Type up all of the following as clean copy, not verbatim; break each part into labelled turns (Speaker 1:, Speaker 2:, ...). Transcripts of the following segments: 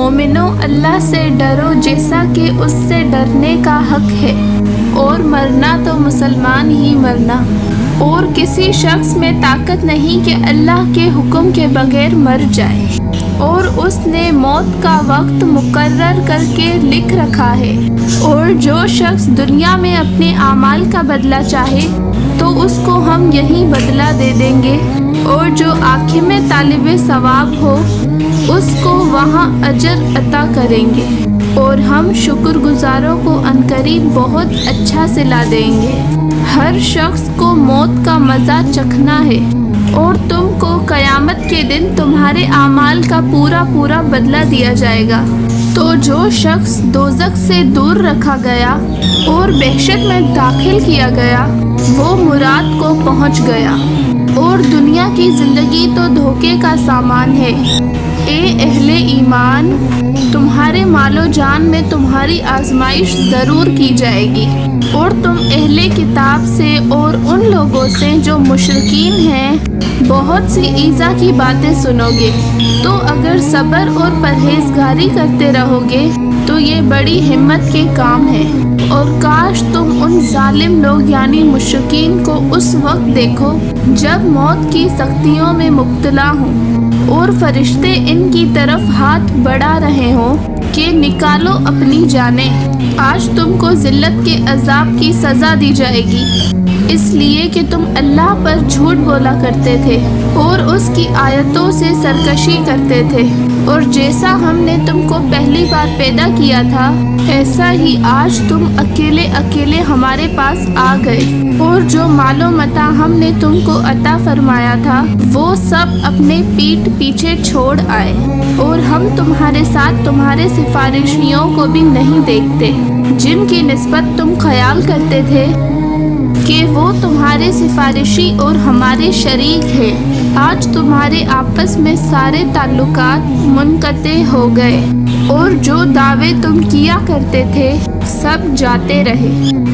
Speaker 1: مومنو اللہ سے ڈرو جیسا کہ اس سے ڈرنے کا حق ہے، اور مرنا تو مسلمان ہی مرنا، اور کسی شخص میں طاقت نہیں کہ اللہ کے حکم کے بغیر مر جائے، اور اس نے موت کا وقت مقرر کر کے لکھ رکھا ہے، اور جو شخص دنیا میں اپنے اعمال کا بدلہ چاہے تو اس کو ہم یہی بدلہ دے دیں گے، اور جو آخر میں طالب ثواب ہو اس کو وہاں اجر عطا کریں گے، اور ہم شکر گزاروں کو عنقریب بہت اچھا صلہ دیں گے۔ ہر شخص کو موت کا مزہ چکھنا ہے، اور تم کو قیامت کے دن تمہارے اعمال کا پورا بدلہ دیا جائے گا۔ تو جو شخص دوزخ سے دور رکھا گیا اور وحشت میں داخل کیا گیا وہ مراد کو پہنچ گیا، اور دنیا کی زندگی تو دھوکے کا سامان ہے۔ اے اہل ایمان، تمہارے مال و جان میں تمہاری آزمائش ضرور کی جائے گی، اور تم اہل کتاب سے اور ان لوگوں سے جو مشرکین ہیں بہت سی ایذا کی باتیں سنو گے، تو اگر صبر اور پرہیزگاری کرتے رہو گے تو یہ بڑی ہمت کے کام ہے۔ اور کاش تم ان ظالم لوگ یعنی مشرکین کو اس وقت دیکھو جب موت کی سختیوں میں مبتلا ہوں، اور فرشتے ان کی طرف ہاتھ بڑھا رہے ہوں کہ نکالو اپنی جانیں، آج تم کو ذلت کے عذاب کی سزا دی جائے گی، اس لیے کہ تم اللہ پر جھوٹ بولا کرتے تھے اور اس کی آیتوں سے سرکشی کرتے تھے، اور جیسا ہم نے تم کو پہلی بار پیدا کیا تھا ایسا ہی آج تم اکیلے ہمارے پاس آ گئے، اور جو مال و متاع ہم نے تم کو عطا فرمایا تھا وہ سب اپنے پیٹھ پیچھے چھوڑ آئے، اور ہم تمہارے ساتھ تمہارے سفارشیوں کو بھی نہیں دیکھتے جن کی نسبت تم خیال کرتے تھے کہ وہ تمہارے سفارشی اور ہمارے شریک ہیں۔ آج تمہارے آپس میں سارے تعلقات منقطع ہو گئے، اور جو دعوے تم کیا کرتے تھے سب جاتے رہے۔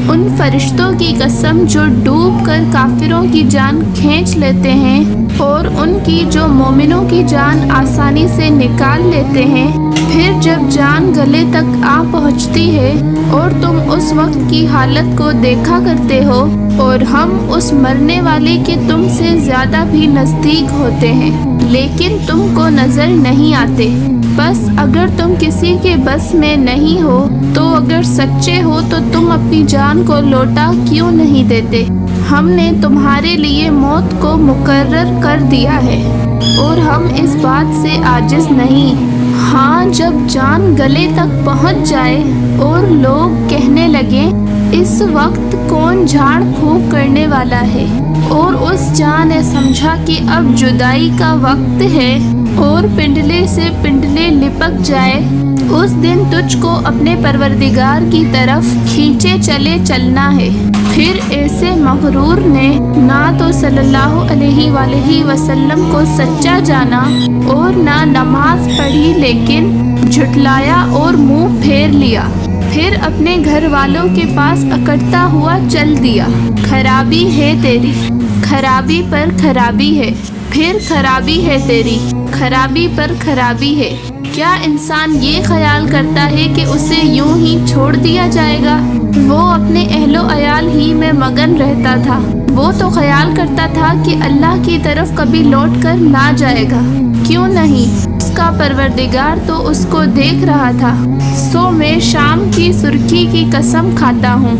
Speaker 1: ان فرشتوں کی قسم جو ڈوب کر کافروں کی جان کھینچ لیتے ہیں، اور ان کی جو مومنوں کی جان آسانی سے نکال لیتے ہیں، پھر جب جان گلے تک آ پہنچتی ہے اور تم اس وقت کی حالت کو دیکھا کرتے ہو، اور ہم اس مرنے والے کے تم سے زیادہ بھی نزدیک ہوتے ہیں لیکن تم کو نظر نہیں آتے۔ بس اگر تم کسی کے بس میں نہیں ہو تو اگر سچے ہو تو تم اپنی جان کو لوٹا کیوں نہیں دیتے؟ ہم نے تمہارے لیے موت کو مقرر کر دیا ہے، اور ہم اس بات سے عاجز نہیں۔ ہاں، جب جان گلے تک پہنچ جائے اور لوگ کہنے لگیں اس وقت کون جھاڑ پھونک کرنے والا ہے، اور اس جان نے سمجھا کہ اب جدائی کا وقت ہے اور پنڈلے سے پنڈلے لپک جائے، اس دن تجھ کو اپنے پروردگار کی طرف کھینچے چلے چلنا ہے۔ پھر ایسے مغرور نے نہ تو صلی اللہ علیہ وآلہ وسلم کو سچا جانا اور نہ نماز پڑھی لیکن جھٹلایا اور منہ پھیر لیا، پھر اپنے گھر والوں کے پاس اکڑتا ہوا چل دیا۔ خرابی ہے تیری، خرابی پر خرابی ہے، پھر خرابی ہے تیری، خرابی پر خرابی ہے۔ کیا انسان یہ خیال کرتا ہے کہ اسے یوں ہی چھوڑ دیا جائے گا؟ وہ اپنے اہل و عیال ہی میں مگن رہتا تھا، وہ تو خیال کرتا تھا کہ اللہ کی طرف کبھی لوٹ کر نہ جائے گا۔ کیوں نہیں؟ اس کا پروردگار تو اس کو دیکھ رہا تھا۔ سو میں شام کی سرخی کی قسم کھاتا ہوں،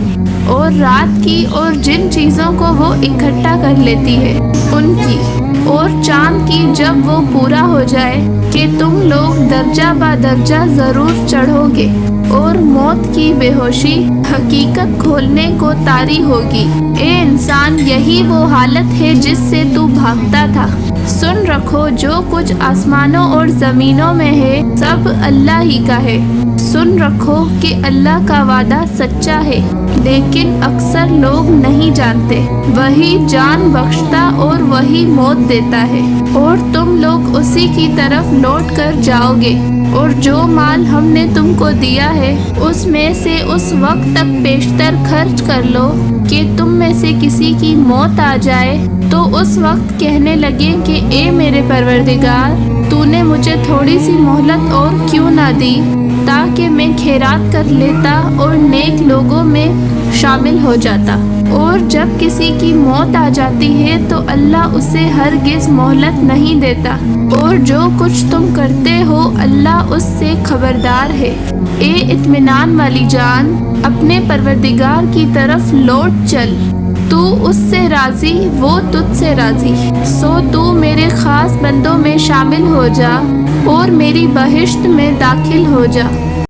Speaker 1: اور رات کی، اور جن چیزوں کو وہ اکٹھا کر لیتی ہے ان کی، اور چاند کی جب وہ پورا ہو جائے کہ تم لوگ درجہ با درجہ ضرور چڑھو گے، اور موت کی بے ہوشی حقیقت کھولنے کو طاری ہوگی۔ اے انسان، یہی وہ حالت ہے جس سے تو بھاگتا تھا۔ سن رکھو، جو کچھ آسمانوں اور زمینوں میں ہے سب اللہ ہی کا ہے۔ سن رکھو کہ اللہ کا وعدہ سچا ہے، لیکن اکثر لوگ نہیں جانتے۔ وہی جان بخشتا اور وہی موت دیتا ہے، اور تم لوگ اسی کی طرف لوٹ کر جاؤ گے۔ اور جو مال ہم نے تم کو دیا ہے اس میں سے اس وقت تک پیشتر خرچ کر لو کہ تم میں سے کسی کی موت آ جائے تو اس وقت کہنے لگے کہ اے میرے پروردگار، تو نے مجھے تھوڑی سی مہلت اور کیوں نہ دی تاکہ میں خیرات کر لیتا اور نیک لوگوں میں شامل ہو جاتا۔ اور جب کسی کی موت آ جاتی ہے تو اللہ اسے ہرگز مہلت نہیں دیتا، اور جو کچھ تم کرتے ہو اللہ اس سے خبردار ہے۔ اے اطمینان والی جان، اپنے پروردگار کی طرف لوٹ چل، تو اس سے راضی وہ تجھ سے راضی، سو تو میرے خاص بندوں میں شامل ہو جا اور میری بہشت میں داخل ہو جا۔